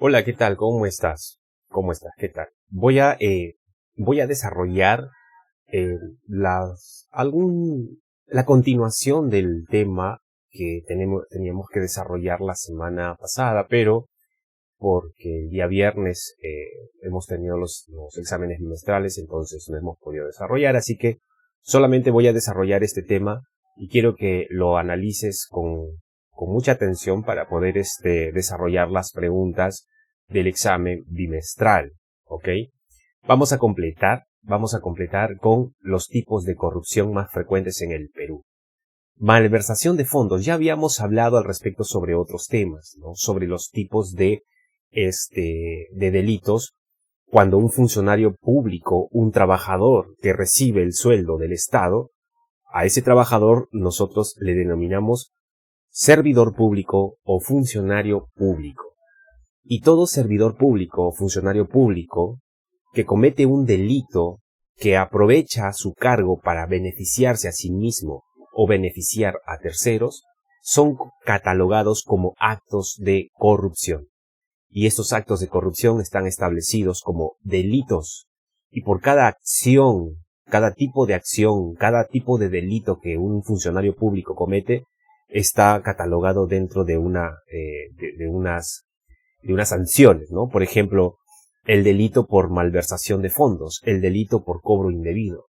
Hola, ¿qué tal? ¿Cómo estás? ¿Cómo estás? ¿Qué tal? Voy a desarrollar eh, la continuación del tema que teníamos que desarrollar la semana pasada, pero porque el día viernes hemos tenido los exámenes bimestrales, entonces no hemos podido desarrollar, así que solamente voy a desarrollar este tema y quiero que lo analices con mucha atención para poder desarrollar las preguntas del examen bimestral, ¿ok? Vamos a completar con los tipos de corrupción más frecuentes en el Perú. Malversación de fondos. Ya habíamos hablado al respecto sobre otros temas, ¿no? Sobre los tipos de delitos cuando un funcionario público, un trabajador que recibe el sueldo del Estado, a ese trabajador nosotros le denominamos servidor público o funcionario público. Y todo servidor público o funcionario público que comete un delito, que aprovecha su cargo para beneficiarse a sí mismo o beneficiar a terceros, son catalogados como actos de corrupción. Y estos actos de corrupción están establecidos como delitos. Y por cada acción, cada tipo de acción, cada tipo de delito que un funcionario público comete, está catalogado dentro de unas sanciones, ¿no? Por ejemplo, el delito por malversación de fondos, el delito por cobro indebido.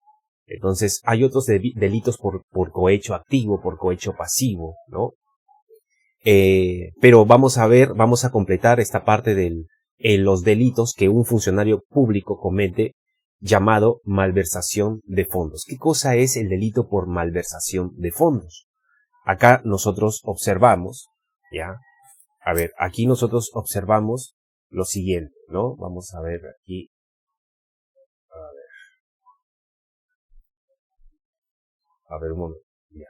Entonces, hay otros delitos por cohecho activo, por cohecho pasivo, ¿no? Pero vamos a completar esta parte de los delitos que un funcionario público comete, llamado malversación de fondos. ¿Qué cosa es el delito por malversación de fondos? Acá nosotros observamos, ¿ya? A ver, aquí nosotros observamos lo siguiente, ¿no? Vamos a ver aquí. A ver un momento. Ya.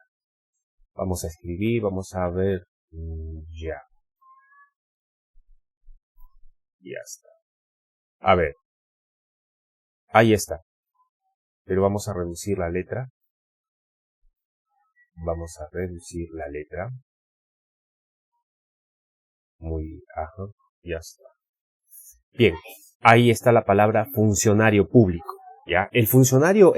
Vamos a escribir, vamos a ver. Ya. Ya está. A ver. Ahí está. Pero vamos a reducir la letra. Vamos a reducir la letra. Muy ajo. Ya está. Bien. Ahí está la palabra funcionario público. ¿Ya? El funcionario,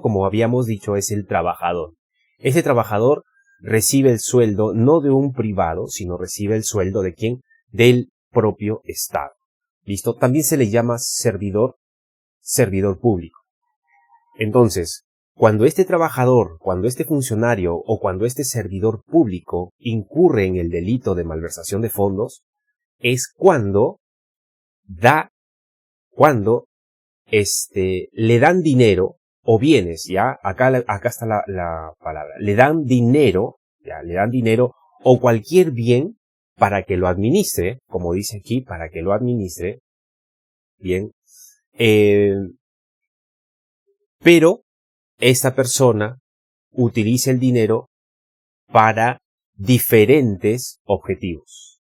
como habíamos dicho, es el trabajador. Ese trabajador recibe el sueldo no de un privado, sino recibe el sueldo ¿de quién? Del propio Estado. ¿Listo? También se le llama servidor público. Entonces, cuando este trabajador, cuando este funcionario o cuando este servidor público incurre en el delito de malversación de fondos, es cuando le dan dinero o bienes, ya, acá está la palabra, le dan dinero o cualquier bien para que lo administre, como dice aquí, para que lo administre, bien, pero esta persona utiliza el dinero para diferentes objetivos.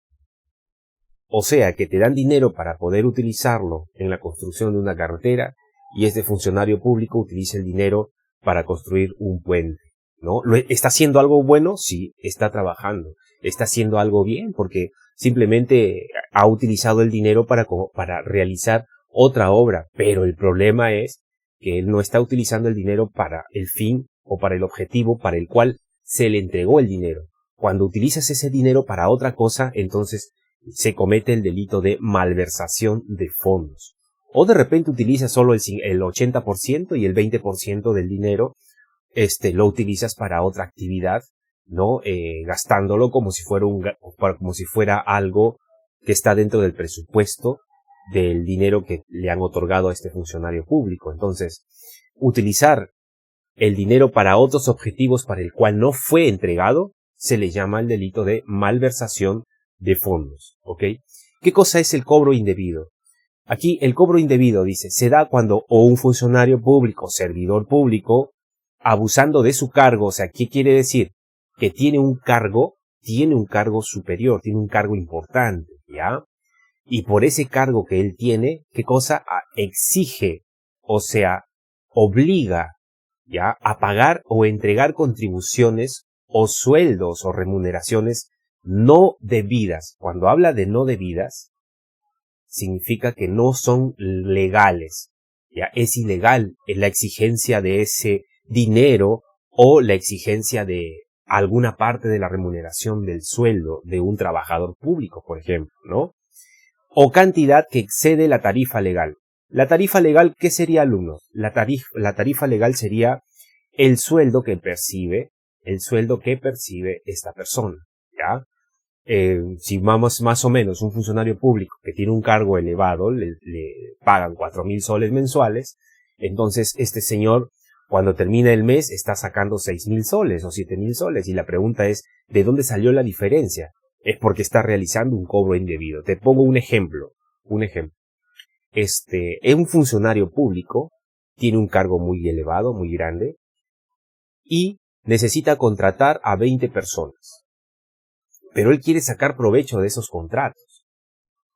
O sea, que te dan dinero para poder utilizarlo en la construcción de una carretera y este funcionario público utiliza el dinero para construir un puente, ¿no? ¿Está haciendo algo bueno? Sí, está trabajando. Está haciendo algo bien porque simplemente ha utilizado el dinero para realizar otra obra. Pero el problema es que él no está utilizando el dinero para el fin o para el objetivo para el cual se le entregó el dinero. Cuando utilizas ese dinero para otra cosa, entonces se comete el delito de malversación de fondos. O de repente utilizas solo el 80% y el 20% del dinero, lo utilizas para otra actividad, ¿no? Gastándolo como si fuera algo que está dentro del presupuesto del dinero que le han otorgado a este funcionario público. Entonces, utilizar el dinero para otros objetivos para el cual no fue entregado, se le llama el delito de malversación de fondos, ¿ok? ¿Qué cosa es el cobro indebido? Aquí el cobro indebido, dice, se da cuando o un funcionario público, servidor público, abusando de su cargo, o sea, ¿qué quiere decir? Que tiene un cargo superior, tiene un cargo importante, ¿ya? Y por ese cargo que él tiene, ¿qué cosa? Exige, o sea, obliga, ¿ya? A pagar o entregar contribuciones o sueldos o remuneraciones no debidas. Cuando habla de no debidas, significa que no son legales. Ya es ilegal la exigencia de ese dinero o la exigencia de alguna parte de la remuneración del sueldo de un trabajador público, por ejemplo, ¿no? O cantidad que excede la tarifa legal. La tarifa legal, ¿qué sería, alumnos? La tarifa legal sería el sueldo que percibe esta persona, ¿ya? Si vamos más o menos un funcionario público que tiene un cargo elevado, le pagan 4.000 soles mensuales, entonces este señor, cuando termina el mes, está sacando 6.000 soles o 7.000 soles, y la pregunta es, ¿de dónde salió la diferencia? Es porque está realizando un cobro indebido. Te pongo un ejemplo. Un funcionario público tiene un cargo muy elevado, muy grande, y necesita contratar a 20 personas. Pero él quiere sacar provecho de esos contratos.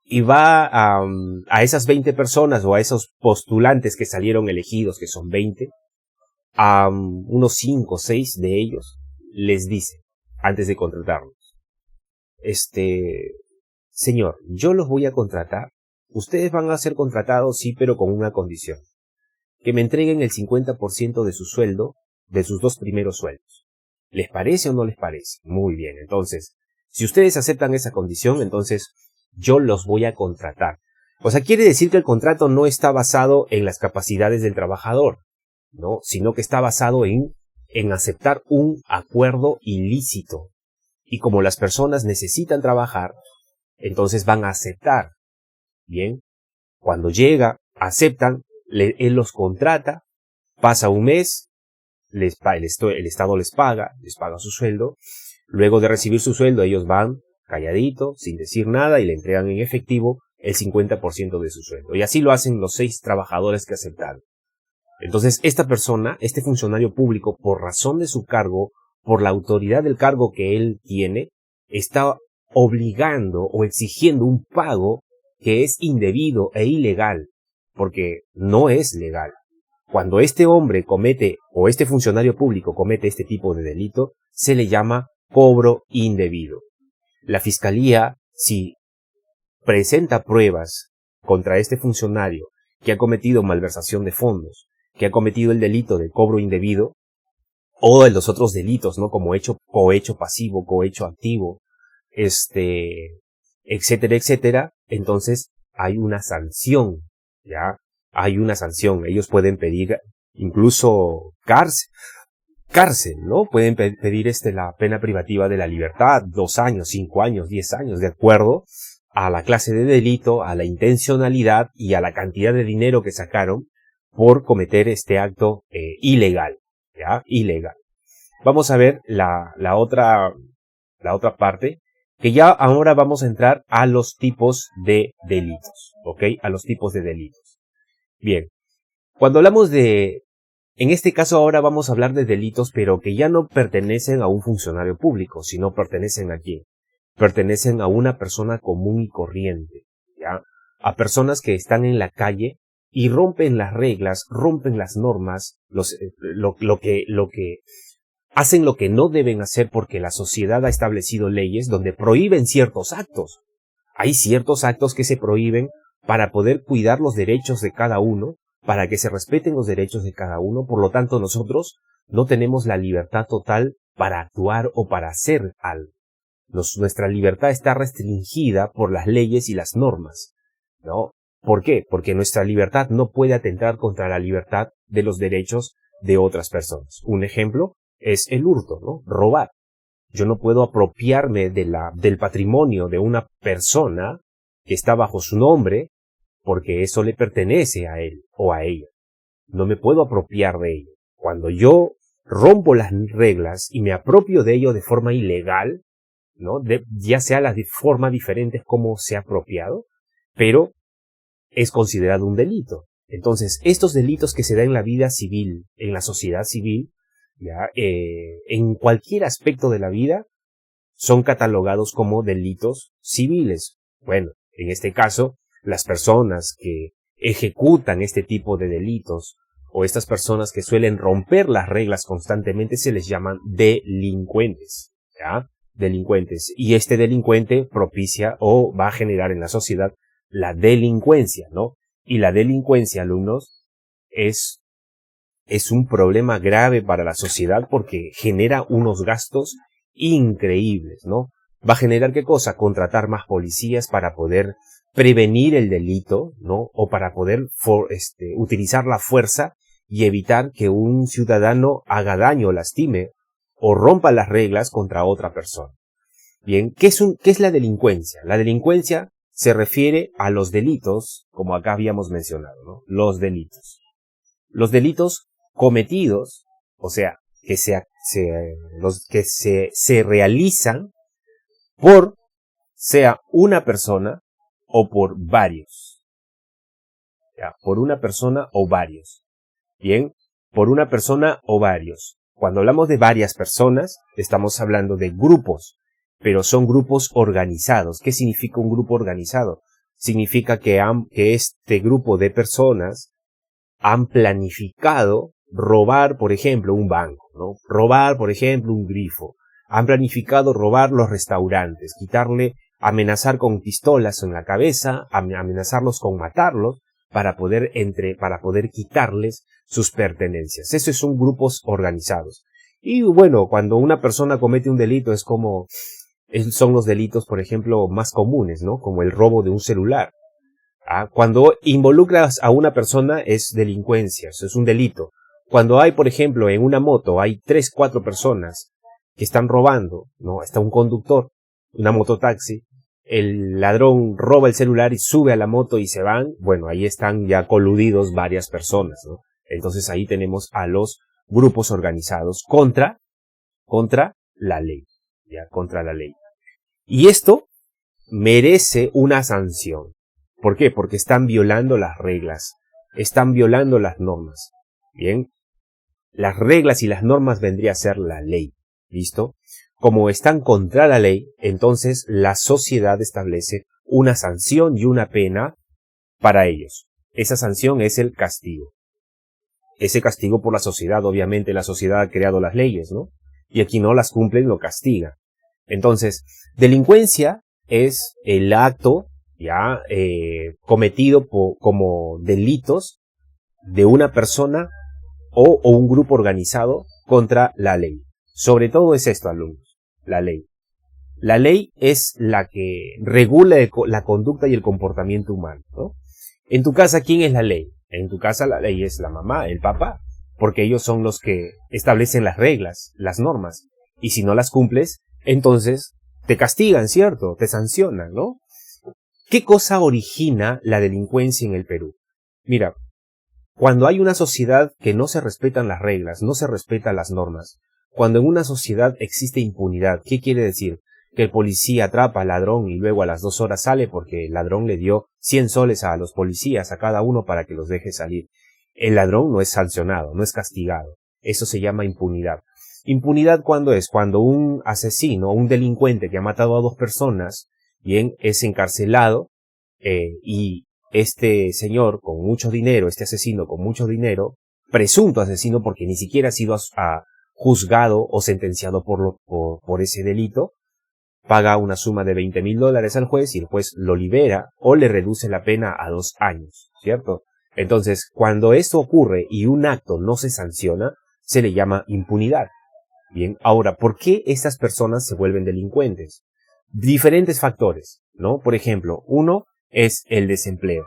Y va a esas 20 personas o a esos postulantes que salieron elegidos, que son 20, a unos 5 o 6 de ellos les dice, antes de contratarlos, señor, yo los voy a contratar. Ustedes van a ser contratados, sí, pero con una condición. Que me entreguen el 50% de su sueldo, de sus 2 primeros sueldos. ¿Les parece o no les parece? Muy bien, entonces, si ustedes aceptan esa condición, entonces yo los voy a contratar. O sea, quiere decir que el contrato no está basado en las capacidades del trabajador, ¿no? Sino que está basado en aceptar un acuerdo ilícito. Y como las personas necesitan trabajar, entonces van a aceptar. Bien, cuando llega, aceptan, él los contrata, pasa un mes, el Estado les paga su sueldo. Luego de recibir su sueldo, ellos van calladitos, sin decir nada, y le entregan en efectivo el 50% de su sueldo. Y así lo hacen los 6 trabajadores que aceptaron. Entonces, esta persona, este funcionario público, por razón de su cargo, por la autoridad del cargo que él tiene, está obligando o exigiendo un pago que es indebido e ilegal, porque no es legal. Cuando este hombre comete, o este funcionario público comete este tipo de delito, se le llama cobro indebido. La fiscalía, si presenta pruebas contra este funcionario que ha cometido malversación de fondos, que ha cometido el delito de cobro indebido, o de los otros delitos, ¿no? Como cohecho pasivo, cohecho activo, etcétera, etcétera, entonces hay una sanción, ¿ya? Hay una sanción. Ellos pueden pedir incluso cárcel, ¿no? Pueden pedir la pena privativa de la libertad, 2 años, 5 años, 10 años, de acuerdo a la clase de delito, a la intencionalidad y a la cantidad de dinero que sacaron por cometer este acto ilegal, ¿ya? Ilegal. Vamos a ver la otra parte, que ya ahora vamos a entrar a los tipos de delitos, ¿ok? A los tipos de delitos. Bien, cuando hablamos en este caso ahora vamos a hablar de delitos, pero que ya no pertenecen a un funcionario público, sino pertenecen ¿a quién? Pertenecen a una persona común y corriente, ¿ya? A personas que están en la calle y rompen las reglas, rompen las normas, lo que hacen lo que no deben hacer porque la sociedad ha establecido leyes donde prohíben ciertos actos. Hay ciertos actos que se prohíben para poder cuidar los derechos de cada uno, para que se respeten los derechos de cada uno. Por lo tanto, nosotros no tenemos la libertad total para actuar o para hacer algo. Nuestra libertad está restringida por las leyes y las normas, ¿no? ¿Por qué? Porque nuestra libertad no puede atentar contra la libertad de los derechos de otras personas. Un ejemplo es el hurto, ¿no? Robar. Yo no puedo apropiarme del patrimonio de una persona que está bajo su nombre porque eso le pertenece a él o a ella. No me puedo apropiar de ello. Cuando yo rompo las reglas y me apropio de ello de forma ilegal, ¿no? Ya sea las de forma diferentes como se ha apropiado, pero es considerado un delito. Entonces, estos delitos que se dan en la vida civil, en la sociedad civil, ya, en cualquier aspecto de la vida, son catalogados como delitos civiles. Bueno, en este caso, las personas que ejecutan este tipo de delitos o estas personas que suelen romper las reglas constantemente se les llaman delincuentes, ¿ya? Delincuentes. Y este delincuente propicia o va a generar en la sociedad la delincuencia, ¿no? Y la delincuencia, alumnos, es un problema grave para la sociedad porque genera unos gastos increíbles, ¿no? Va a generar ¿qué cosa? Contratar más policías para poder prevenir el delito, ¿no? O para poder utilizar la fuerza y evitar que un ciudadano haga daño, lastime o rompa las reglas contra otra persona. Bien, ¿qué es la delincuencia? La delincuencia se refiere a los delitos, como acá habíamos mencionado, ¿no? Los delitos. Los delitos cometidos, o sea, que se realizan por, sea una persona o por varios. ¿Ya? Por una persona o varios. Bien, por una persona o varios. Cuando hablamos de varias personas, estamos hablando de grupos, pero son grupos organizados. ¿Qué significa un grupo organizado? Significa que este grupo de personas han planificado robar, por ejemplo, un banco, ¿no? Robar, por ejemplo, un grifo. Han planificado robar los restaurantes, amenazar con pistolas en la cabeza, amenazarlos con matarlos para poder quitarles sus pertenencias. Esos son grupos organizados. Y bueno, cuando una persona comete un delito son los delitos, por ejemplo, más comunes, ¿no? Como el robo de un celular. Cuando involucras a una persona es delincuencia, es un delito. Cuando hay, por ejemplo, en una moto hay 3, 4 personas que están robando, ¿no? Está un conductor, una mototaxi, el ladrón roba el celular y sube a la moto y se van, bueno, ahí están ya coludidos varias personas, ¿no? Entonces ahí tenemos a los grupos organizados contra la ley, ya, contra la ley. Y esto merece una sanción. ¿Por qué? Porque están violando las reglas, están violando las normas. Bien, las reglas y las normas vendría a ser la ley. ¿Listo? Como están contra la ley, entonces la sociedad establece una sanción y una pena para ellos. Esa sanción es el castigo. Ese castigo por la sociedad, obviamente la sociedad ha creado las leyes, ¿no? Y aquí no las cumplen, lo castiga. Entonces, delincuencia es el acto ya cometido como delitos de una persona o un grupo organizado contra la ley. Sobre todo es esto, alumnos, la ley. La ley es la que regula la conducta y el comportamiento humano, ¿no? En tu casa, ¿quién es la ley? En tu casa la ley es la mamá, el papá, porque ellos son los que establecen las reglas, las normas. Y si no las cumples, entonces te castigan, ¿cierto? Te sancionan, ¿no? ¿Qué cosa origina la delincuencia en el Perú? Mira, cuando hay una sociedad que no se respetan las reglas, no se respetan las normas, cuando en una sociedad existe impunidad, ¿qué quiere decir? Que el policía atrapa al ladrón y luego a las 2 horas sale porque el ladrón le dio 100 soles a los policías, a cada uno para que los deje salir. El ladrón no es sancionado, no es castigado. Eso se llama impunidad. ¿Impunidad cuándo es? Cuando un asesino, un delincuente que ha matado a 2 personas, bien, es encarcelado y este señor con mucho dinero, este asesino con mucho dinero, presunto asesino porque ni siquiera ha sido juzgado o sentenciado por ese delito, paga una suma de $20,000 al juez y el juez lo libera o le reduce la pena a 2 años, ¿cierto? Entonces, cuando esto ocurre y un acto no se sanciona, se le llama impunidad. Bien, ahora, ¿por qué estas personas se vuelven delincuentes? Diferentes factores, ¿no? Por ejemplo, uno es el desempleo.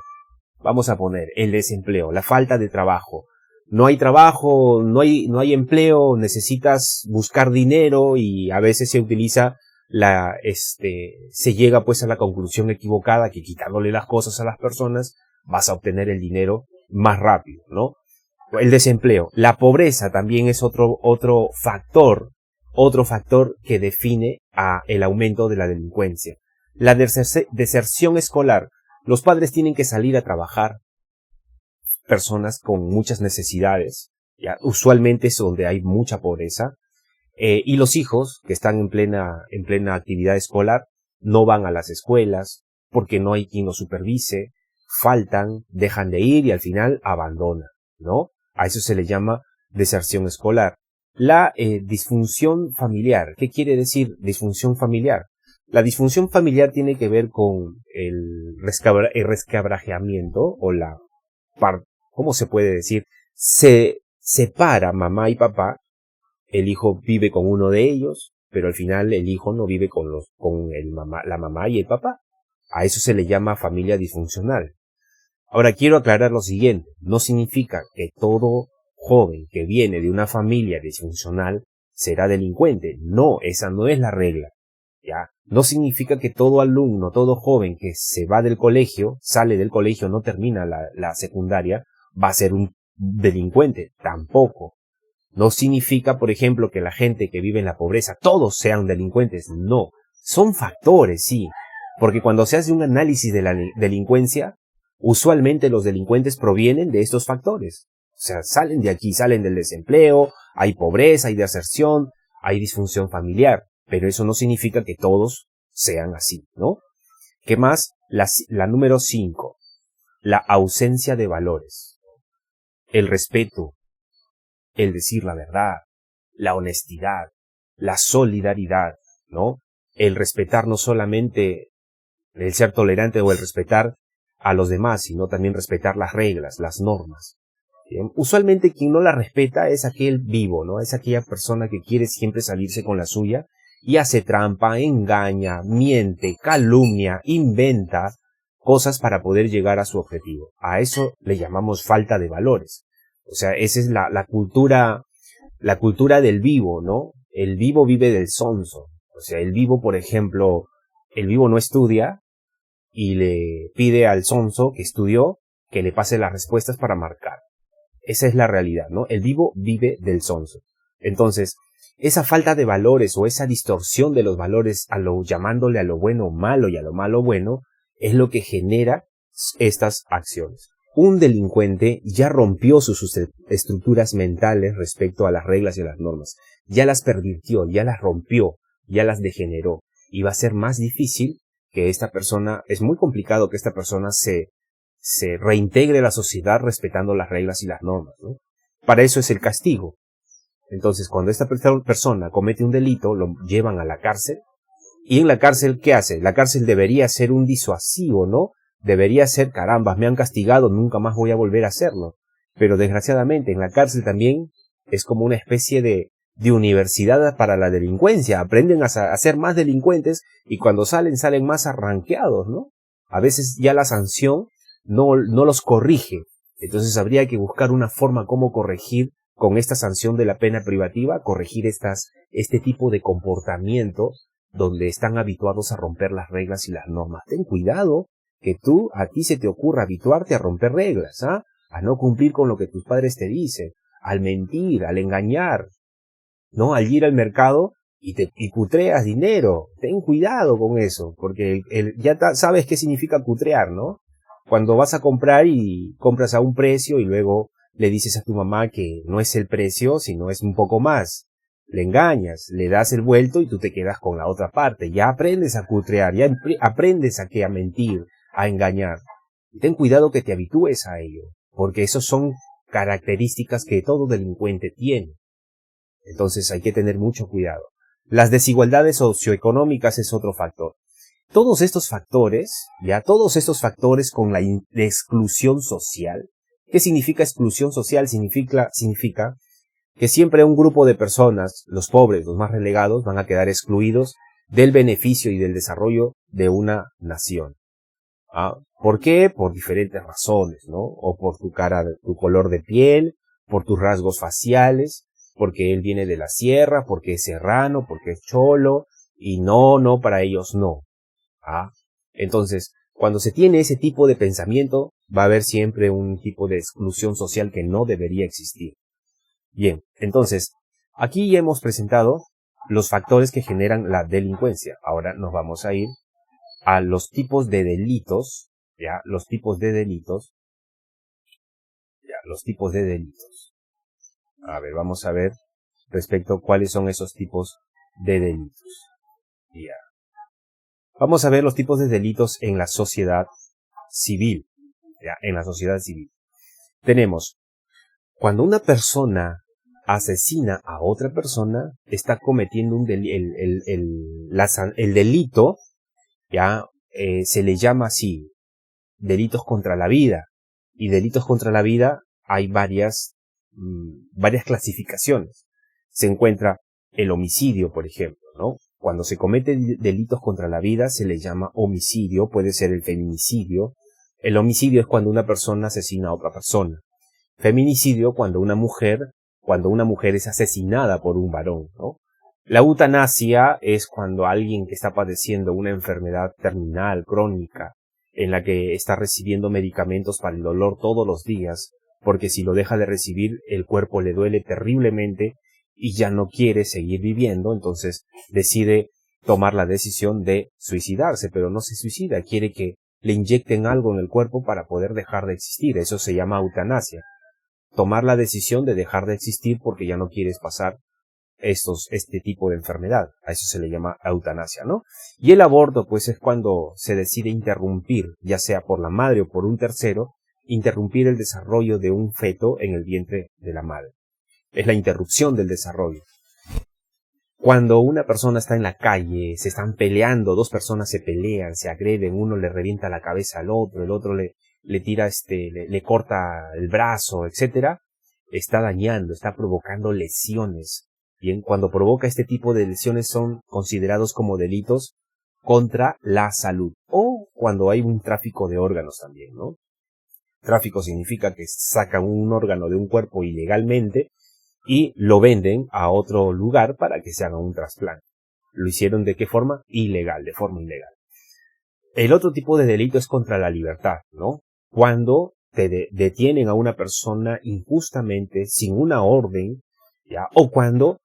Vamos a poner el desempleo, la falta de trabajo. No hay trabajo, no hay empleo, necesitas buscar dinero y a veces se utiliza se llega pues a la conclusión equivocada que quitándole las cosas a las personas vas a obtener el dinero más rápido, ¿no? El desempleo, la pobreza también es otro factor que define el aumento de la delincuencia. La deserción escolar, los padres tienen que salir a trabajar, personas con muchas necesidades, ya usualmente es donde hay mucha pobreza, y los hijos que están en plena actividad escolar no van a las escuelas porque no hay quien los supervise, faltan, dejan de ir y al final abandonan, ¿no? A eso se le llama deserción escolar. La disfunción familiar. ¿Qué quiere decir disfunción familiar? La disfunción familiar tiene que ver con el resquebrajamiento o ¿cómo se puede decir? Se separa mamá y papá, el hijo vive con uno de ellos, pero al final el hijo no vive con la mamá y el papá. A eso se le llama familia disfuncional. Ahora quiero aclarar lo siguiente, no significa que todo joven que viene de una familia disfuncional será delincuente. No, esa no es la regla. ¿Ya? No significa que todo alumno, todo joven que se va del colegio, sale del colegio, no termina la secundaria, va a ser un delincuente. Tampoco. No significa, por ejemplo, que la gente que vive en la pobreza, todos sean delincuentes. No. Son factores, sí. Porque cuando se hace un análisis de la delincuencia, usualmente los delincuentes provienen de estos factores. O sea, salen de aquí, salen del desempleo, hay pobreza, hay deserción, hay disfunción familiar. Pero eso no significa que todos sean así, ¿no? ¿Qué más? La número 5. La ausencia de valores. El respeto, el decir la verdad, la honestidad, la solidaridad, ¿no? El respetar no solamente el ser tolerante o el respetar a los demás, sino también respetar las reglas, las normas. ¿Bien? Usualmente quien no la respeta es aquel vivo, ¿no? Es aquella persona que quiere siempre salirse con la suya y hace trampa, engaña, miente, calumnia, inventa cosas para poder llegar a su objetivo. A eso le llamamos falta de valores. O sea, esa es la cultura del vivo, ¿no? El vivo vive del sonso. O sea, el vivo, por ejemplo, el vivo no estudia y le pide al sonso que estudió que le pase las respuestas para marcar. Esa es la realidad, ¿no? El vivo vive del sonso. Entonces, esa falta de valores o esa distorsión de los valores llamándole a lo bueno malo y a lo malo bueno, es lo que genera estas acciones. Un delincuente ya rompió sus estructuras mentales respecto a las reglas y a las normas. Ya las pervirtió, ya las rompió, ya las degeneró. Y va a ser más difícil que esta persona, es muy complicado que esta persona se reintegre a la sociedad respetando las reglas y las normas, ¿no? Para eso es el castigo. Entonces, cuando esta persona comete un delito, lo llevan a la cárcel. Y en la cárcel, ¿qué hace? La cárcel debería ser un disuasivo, ¿no? Debería ser, caramba, me han castigado, nunca más voy a volver a hacerlo. Pero desgraciadamente, en la cárcel también es como una especie de universidad para la delincuencia. Aprenden a ser más delincuentes y cuando salen más arranqueados, ¿no? A veces ya la sanción no los corrige. Entonces habría que buscar una forma como corregir con esta sanción de la pena privativa, corregir este tipo de comportamiento donde están habituados a romper las reglas y las normas. Ten cuidado que a ti se te ocurra habituarte a romper reglas, ¿ah? A no cumplir con lo que tus padres te dicen, al mentir, al engañar, ¿no? Al ir al mercado y cutreas dinero. Ten cuidado con eso, porque ya sabes qué significa cutrear, ¿no? Cuando vas a comprar y compras a un precio y luego le dices a tu mamá que no es el precio, sino es un poco más. Le engañas, le das el vuelto y tú te quedas con la otra parte. Ya aprendes a cutrear, ya aprendes a mentir, a engañar. Y ten cuidado que te habitúes a ello, porque esas son características que todo delincuente tiene. Entonces hay que tener mucho cuidado. Las desigualdades socioeconómicas es otro factor. Todos estos factores con la exclusión social. ¿Qué significa exclusión social? Significa que siempre un grupo de personas, los pobres, los más relegados, van a quedar excluidos del beneficio y del desarrollo de una nación. ¿Por qué? Por diferentes razones, ¿no? O por tu color de piel, por tus rasgos faciales, porque él viene de la sierra, porque es serrano, porque es cholo, y no, para ellos no. Entonces, cuando se tiene ese tipo de pensamiento, va a haber siempre un tipo de exclusión social que no debería existir. Bien, entonces, aquí ya hemos presentado los factores que generan la delincuencia. Ahora nos vamos a ir a los tipos de delitos, los tipos de delitos. A ver, vamos a ver respecto a cuáles son esos tipos de delitos. Vamos a ver los tipos de delitos en la sociedad civil. En la sociedad civil. Tenemos, cuando una persona asesina a otra persona, está cometiendo el delito, se le llama así, delitos contra la vida. Y delitos contra la vida hay varias clasificaciones. Se encuentra el homicidio, por ejemplo, ¿no? Cuando se cometen delitos contra la vida se le llama homicidio, puede ser el feminicidio. El homicidio es cuando una persona asesina a otra persona. Feminicidio cuando una mujer es asesinada por un varón, ¿no? La eutanasia es cuando alguien que está padeciendo una enfermedad terminal, crónica, en la que está recibiendo medicamentos para el dolor todos los días, porque si lo deja de recibir, el cuerpo le duele terriblemente y ya no quiere seguir viviendo, entonces decide tomar la decisión de suicidarse, pero no se suicida, quiere que le inyecten algo en el cuerpo para poder dejar de existir. Eso se llama eutanasia. Tomar la decisión de dejar de existir porque ya no quieres pasar este tipo de enfermedad. A eso se le llama eutanasia, ¿no? Y el aborto, pues, es cuando se decide interrumpir, ya sea por la madre o por un tercero, interrumpir el desarrollo de un feto en el vientre de la madre. Es la interrupción del desarrollo. Cuando una persona está en la calle, se están peleando, dos personas se pelean, se agreden, uno le revienta la cabeza al otro, el otro le tira le corta el brazo, etcétera, está dañando, está provocando lesiones. Bien, cuando provoca este tipo de lesiones son considerados como delitos contra la salud. O cuando hay un tráfico de órganos también, ¿no? Tráfico significa que sacan un órgano de un cuerpo ilegalmente y lo venden a otro lugar para que se haga un trasplante. ¿Lo hicieron de qué forma? Ilegal, de forma ilegal. El otro tipo de delito es contra la libertad, ¿no? Cuando te detienen a una persona injustamente, sin una orden, ¿ya? O cuando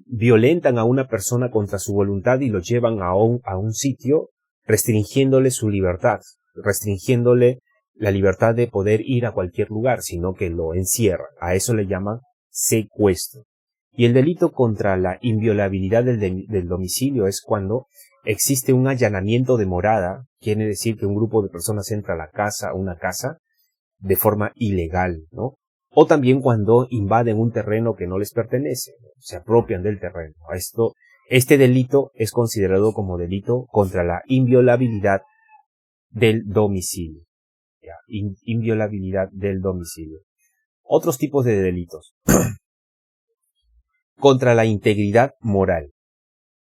violentan a una persona contra su voluntad y lo llevan a un sitio restringiéndole su libertad, restringiéndole la libertad de poder ir a cualquier lugar, sino que lo encierran. A eso le llaman secuestro. Y el delito contra la inviolabilidad del domicilio es cuando existe un allanamiento de morada, quiere decir que un grupo de personas entra a una casa, de forma ilegal, ¿no? O también cuando invaden un terreno que no les pertenece, ¿no? Se apropian del terreno. Este delito es considerado como delito contra la inviolabilidad del domicilio. ¿Ya? Inviolabilidad del domicilio. Otros tipos de delitos. Contra la integridad moral.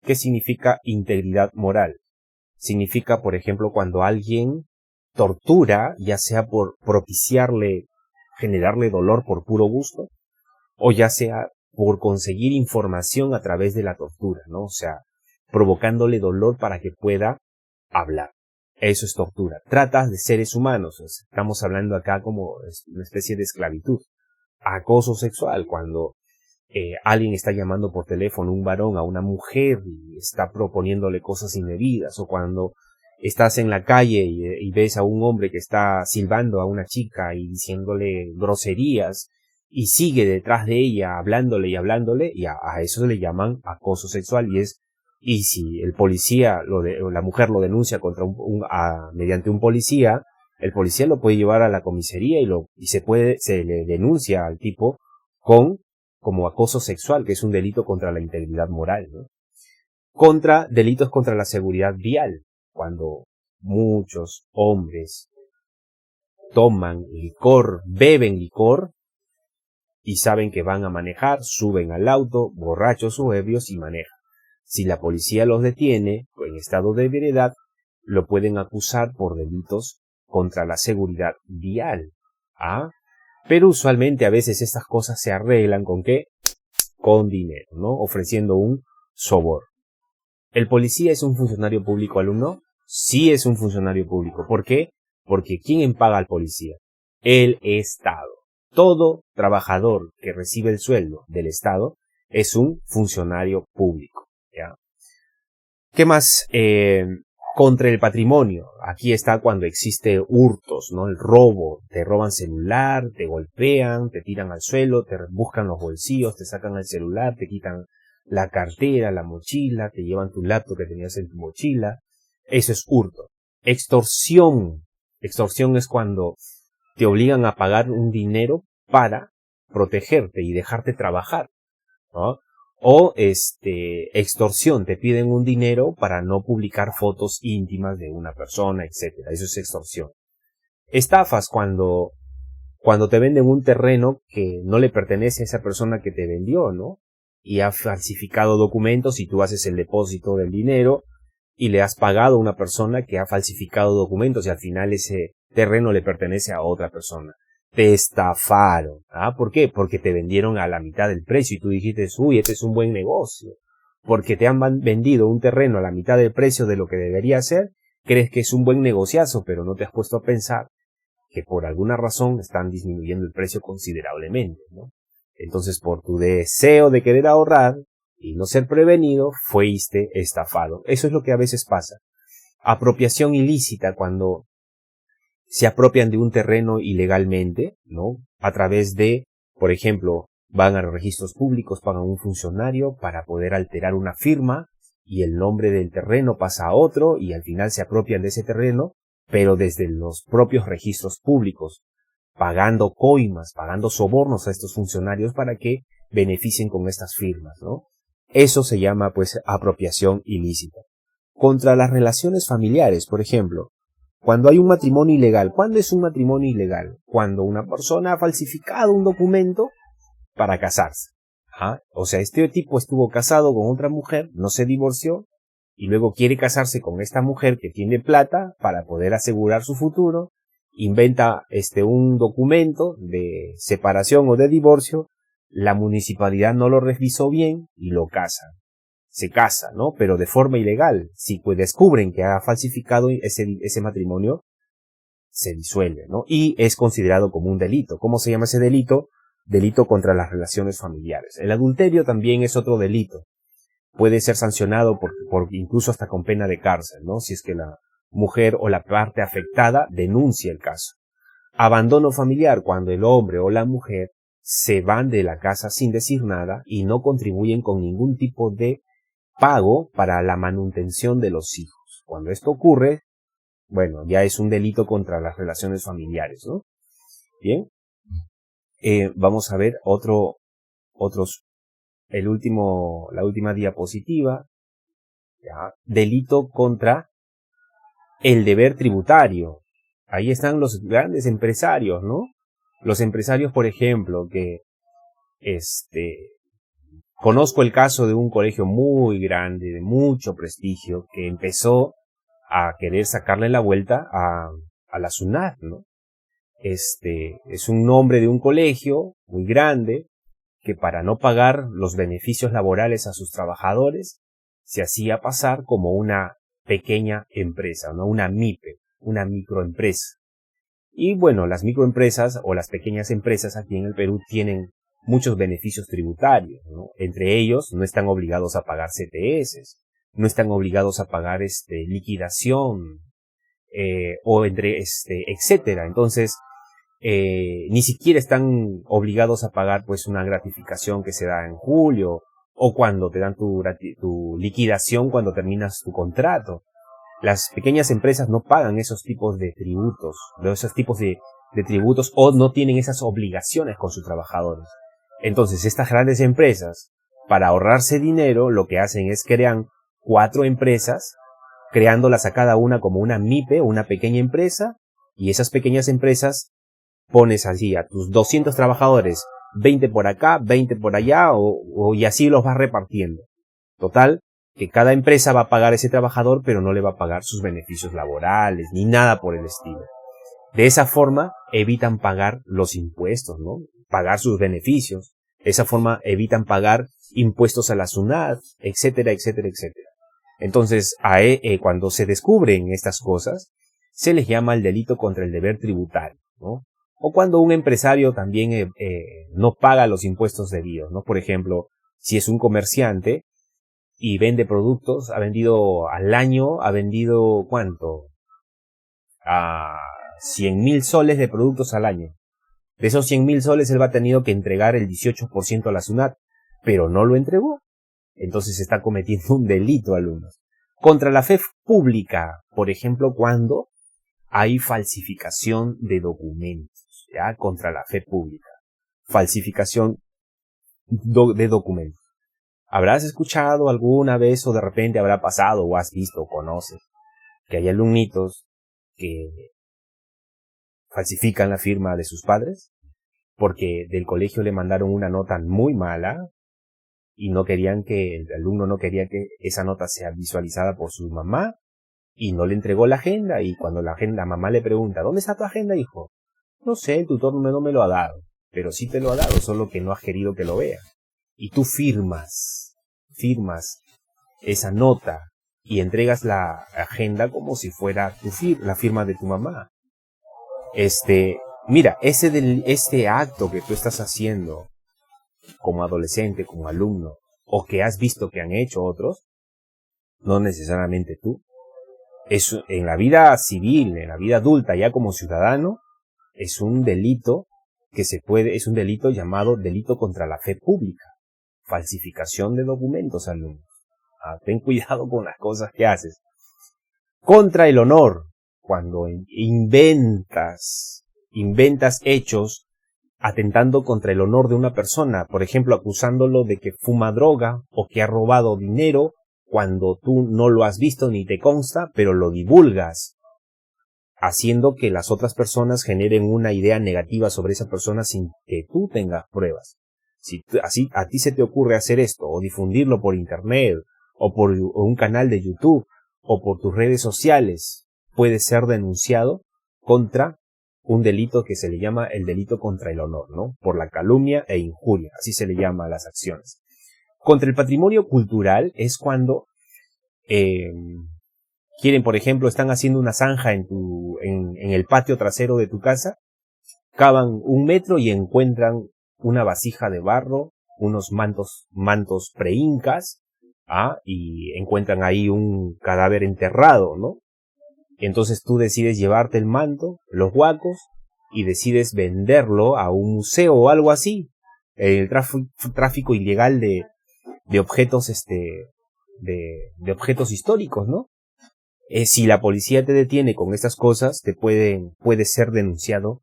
¿Qué significa integridad moral? Significa, por ejemplo, cuando alguien tortura, ya sea por generarle dolor por puro gusto, o ya sea por conseguir información a través de la tortura, ¿no? O sea, provocándole dolor para que pueda hablar. Eso es tortura. Trata de seres humanos. Estamos hablando acá como una especie de esclavitud. Acoso sexual, cuando alguien está llamando por teléfono, un varón, a una mujer y está proponiéndole cosas indebidas, o cuando estás en la calle y ves a un hombre que está silbando a una chica y diciéndole groserías y sigue detrás de ella hablándole, y a eso le llaman acoso sexual. Y si el policía o la mujer lo denuncia mediante un policía, el policía lo puede llevar a la comisaría y se le denuncia al tipo como acoso sexual, que es un delito contra la integridad moral, ¿no? Delitos contra la seguridad vial, cuando muchos hombres toman licor, beben licor y saben que van a manejar, suben al auto, borrachos o ebrios y manejan. Si la policía los detiene en estado de ebriedad, lo pueden acusar por delitos contra la seguridad vial. ¿Ah? Pero usualmente a veces estas cosas se arreglan ¿con qué? Con dinero, ¿no? Ofreciendo un sobor. ¿El policía es un funcionario público, alumno? Sí es un funcionario público. ¿Por qué? Porque ¿quién paga al policía? El Estado. Todo trabajador que recibe el sueldo del Estado es un funcionario público. ¿Ya? ¿Qué más? Contra el patrimonio. Aquí está cuando existe hurtos, ¿no? El robo. Te roban celular, te golpean, te tiran al suelo, te buscan los bolsillos, te sacan el celular, te quitan la cartera, la mochila, te llevan tu laptop que tenías en tu mochila. Eso es hurto. Extorsión. Extorsión es cuando te obligan a pagar un dinero para protegerte y dejarte trabajar, ¿no? O extorsión, te piden un dinero para no publicar fotos íntimas de una persona, etcétera. Eso es extorsión. Estafas cuando te venden un terreno que no le pertenece a esa persona que te vendió, ¿no? Y ha falsificado documentos y tú haces el depósito del dinero y le has pagado a una persona que ha falsificado documentos y al final ese terreno le pertenece a otra persona. Te estafaron. ¿Ah? ¿Por qué? Porque te vendieron a la mitad del precio y tú dijiste, uy, este es un buen negocio. Porque te han vendido un terreno a la mitad del precio de lo que debería ser, crees que es un buen negociazo, pero no te has puesto a pensar que por alguna razón están disminuyendo el precio considerablemente, ¿no? Entonces, por tu deseo de querer ahorrar y no ser prevenido, fuiste estafado. Eso es lo que a veces pasa. Apropiación ilícita, cuando se apropian de un terreno ilegalmente, ¿no? A través de, por ejemplo, van a los registros públicos, pagan un funcionario para poder alterar una firma y el nombre del terreno pasa a otro y al final se apropian de ese terreno, pero desde los propios registros públicos, pagando coimas, pagando sobornos a estos funcionarios para que beneficien con estas firmas, ¿no? Eso se llama, pues, apropiación ilícita. Contra las relaciones familiares, por ejemplo, cuando hay un matrimonio ilegal. ¿Cuándo es un matrimonio ilegal? Cuando una persona ha falsificado un documento para casarse. ¿Ah? O sea, este tipo estuvo casado con otra mujer, no se divorció, y luego quiere casarse con esta mujer que tiene plata para poder asegurar su futuro, inventa un documento de separación o de divorcio, la municipalidad no lo revisó bien y lo casan. Se casa, ¿no? Pero de forma ilegal. Si pues descubren que ha falsificado ese matrimonio, se disuelve, ¿no? Y es considerado como un delito. ¿Cómo se llama ese delito? Delito contra las relaciones familiares. El adulterio también es otro delito. Puede ser sancionado por incluso hasta con pena de cárcel, ¿no? Si es que la mujer o la parte afectada denuncia el caso. Abandono familiar, cuando el hombre o la mujer se van de la casa sin decir nada y no contribuyen con ningún tipo de pago para la manutención de los hijos. Cuando esto ocurre, bueno, ya es un delito contra las relaciones familiares, ¿no? Bien. Vamos a ver la última diapositiva. ¿Ya? Delito contra el deber tributario. Ahí están los grandes empresarios, ¿no? Los empresarios, por ejemplo, que conozco el caso de un colegio muy grande, de mucho prestigio, que empezó a querer sacarle la vuelta a la SUNAT, ¿no? Es un nombre de un colegio muy grande que para no pagar los beneficios laborales a sus trabajadores se hacía pasar como una pequeña empresa, ¿no? Una MIPE, una microempresa. Y bueno, las microempresas o las pequeñas empresas aquí en el Perú tienen muchos beneficios tributarios, ¿no? Entre ellos, no están obligados a pagar CTS, no están obligados a pagar liquidación, etcétera. Entonces, ni siquiera están obligados a pagar pues una gratificación que se da en julio o cuando te dan tu liquidación cuando terminas tu contrato. Las pequeñas empresas no pagan esos tipos de tributos, o no tienen esas obligaciones con sus trabajadores. Entonces, estas grandes empresas, para ahorrarse dinero, lo que hacen es crean 4 empresas, creándolas a cada una como una MIPE, una pequeña empresa, y esas pequeñas empresas pones allí a tus 200 trabajadores, 20 por acá, 20 por allá, y así los vas repartiendo. Total, que cada empresa va a pagar a ese trabajador, pero no le va a pagar sus beneficios laborales, ni nada por el estilo. De esa forma, evitan pagar los impuestos, ¿no? Pagar sus beneficios. De esa forma, evitan pagar impuestos a la SUNAT, etcétera, etcétera, etcétera. Entonces, cuando se descubren estas cosas, se les llama el delito contra el deber tributario, ¿no? O cuando un empresario también no paga los impuestos debidos, ¿no? Por ejemplo, si es un comerciante y vende productos, ha vendido ¿cuánto? 100.000 soles de productos al año. De esos 100.000 soles él va a tener que entregar el 18% a la SUNAT, pero no lo entregó. Entonces está cometiendo un delito, alumnos. Contra la fe pública, por ejemplo, cuando hay falsificación de documentos, ¿ya? Contra la fe pública. Falsificación de documentos. Habrás escuchado alguna vez o de repente habrá pasado o has visto o conoces que hay alumnitos que falsifican la firma de sus padres porque del colegio le mandaron una nota muy mala y no querían que, el alumno no quería que esa nota sea visualizada por su mamá y no le entregó la agenda y cuando la mamá le pregunta, ¿dónde está tu agenda, hijo? No sé, el tutor no me lo ha dado, pero sí te lo ha dado, solo que no has querido que lo vea. Y tú firmas esa nota y entregas la agenda como si fuera la firma de tu mamá. Mira, este acto que tú estás haciendo como adolescente, como alumno, o que has visto que han hecho otros, no necesariamente tú, es en la vida civil, en la vida adulta, ya como ciudadano, es un delito es un delito llamado delito contra la fe pública, falsificación de documentos, alumnos. Ten cuidado con las cosas que haces. Contra el honor, cuando inventas hechos atentando contra el honor de una persona, por ejemplo, acusándolo de que fuma droga o que ha robado dinero cuando tú no lo has visto ni te consta, pero lo divulgas, haciendo que las otras personas generen una idea negativa sobre esa persona sin que tú tengas pruebas. Si así a ti se te ocurre hacer esto, o difundirlo por internet, o por un canal de YouTube, o por tus redes sociales, puede ser denunciado contra un delito que se le llama el delito contra el honor, ¿no? Por la calumnia e injuria, así se le llama a las acciones. Contra el patrimonio cultural es cuando quieren, por ejemplo, están haciendo una zanja en el patio trasero de tu casa, cavan 1 metro y encuentran una vasija de barro, unos mantos preincas, y encuentran ahí un cadáver enterrado, ¿no? Entonces tú decides llevarte el manto, los huacos, y decides venderlo a un museo o algo así. El tráfico ilegal de objetos, de objetos históricos, ¿no? Si la policía te detiene con estas cosas, puedes ser denunciado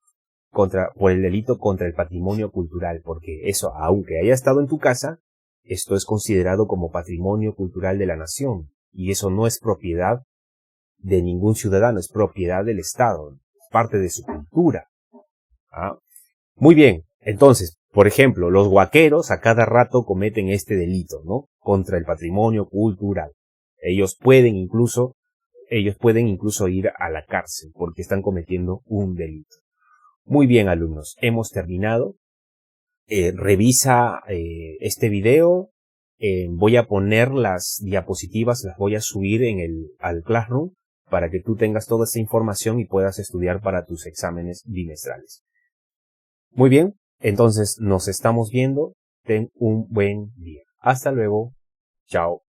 por el delito contra el patrimonio cultural, porque eso, aunque haya estado en tu casa, esto es considerado como patrimonio cultural de la nación, y eso no es propiedad de ningún ciudadano, es propiedad del Estado, parte de su cultura. Muy bien, entonces, por ejemplo, los huaqueros a cada rato cometen este delito, ¿no? Contra el patrimonio cultural. Ellos pueden incluso ir a la cárcel porque están cometiendo un delito. Muy bien, alumnos, hemos terminado. Revisa este video. Voy a poner las diapositivas, las voy a subir al Classroom para que tú tengas toda esta información y puedas estudiar para tus exámenes bimestrales. Muy bien, entonces nos estamos viendo. Ten un buen día. Hasta luego. Chao.